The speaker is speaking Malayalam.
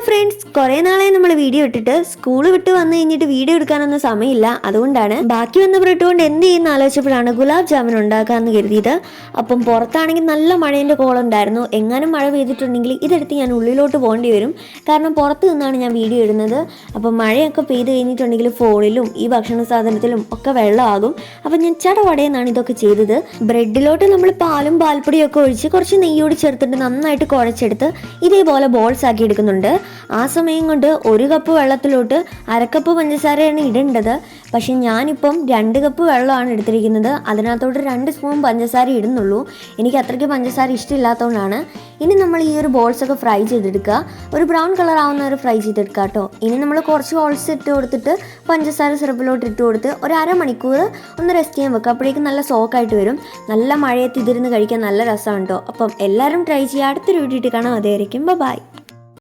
ഫ്രണ്ട്സ്, കുറേ നാളായി നമ്മൾ വീഡിയോ ഇട്ടിട്ട്. സ്കൂൾ വിട്ട് വന്നു കഴിഞ്ഞിട്ട് വീഡിയോ എടുക്കാനൊന്നും സമയമില്ല. അതുകൊണ്ടാണ് ബാക്കി വന്ന ബ്രെഡ് കൊണ്ട് എന്ത് ചെയ്യുന്ന ആലോചിച്ചപ്പോഴാണ് ഗുലാബ് ജാമുൻ ഉണ്ടാക്കാമെന്ന് കരുതിയത്. അപ്പം പുറത്താണെങ്കിൽ നല്ല മഴേൻ്റെ കോളുണ്ടായിരുന്നു. എങ്ങാനും മഴ പെയ്തിട്ടുണ്ടെങ്കിൽ ഇതെടുത്ത് ഞാൻ ഉള്ളിലോട്ട് പോകേണ്ടി വരും. കാരണം പുറത്ത് നിന്നാണ് ഞാൻ വീഡിയോ ഇടുന്നത്. അപ്പം മഴയൊക്കെ പെയ്ത് കഴിഞ്ഞിട്ടുണ്ടെങ്കിൽ ഫോണിലും ഈ ഭക്ഷണ സാധനത്തിലും ഒക്കെ വെള്ളമാകും. അപ്പം ഞാൻ ചടവടയെന്നാണ് ഇതൊക്കെ ചെയ്തത്. ബ്രെഡിലോട്ട് നമ്മൾ പാലും പാൽപ്പൊടിയും ഒക്കെ ഒഴിച്ച് കുറച്ച് നെയ്യോട് ചേർത്തിട്ട് നന്നായിട്ട് കുഴച്ചെടുത്ത് ഇതേപോലെ ബോൾസ് ആക്കി എടുക്കുന്നുണ്ട്. ആ സമയം കൊണ്ട് 1 കപ്പ് വെള്ളത്തിലോട്ട് 1/2 കപ്പ് പഞ്ചസാരയാണ് ഇടേണ്ടത്. പക്ഷെ ഞാനിപ്പം 2 കപ്പ് വെള്ളമാണ് എടുത്തിരിക്കുന്നത്. അതിനകത്തോട്ട് 2 സ്പൂൺ പഞ്ചസാര ഇടുന്നുള്ളൂ. എനിക്ക് അത്രയ്ക്ക് പഞ്ചസാര ഇഷ്ടമില്ലാത്തതുകൊണ്ടാണ്. ഇനി നമ്മൾ ഈ ഒരു ബോൾസൊക്കെ ഫ്രൈ ചെയ്തെടുക്കുക. ഒരു ബ്രൗൺ കളർ ആവുന്ന ഒരു ഫ്രൈ ചെയ്തെടുക്കുക കേട്ടോ. ഇനി നമ്മൾ കുറച്ച് ബോൾസ് ഇട്ട് കൊടുത്തിട്ട് പഞ്ചസാര സിറപ്പിലോട്ട് ഇട്ട് കൊടുത്ത് ഒരു അരമണിക്കൂർ ഒന്ന് റെസ്റ്റ് ചെയ്യാൻ വെക്കുക. അപ്പോഴേക്കും നല്ല സോക്കായിട്ട് വരും. നല്ല മഴയത്ത് ഇതിരുന്ന് കഴിക്കാൻ നല്ല രസമാണ് കേട്ടോ. അപ്പം എല്ലാവരും ട്രൈ ചെയ്യുക. അടുത്തൊരു വീഡിയോ ഇട്ട് കാണാം. അതായിരിക്കും. ബൈ.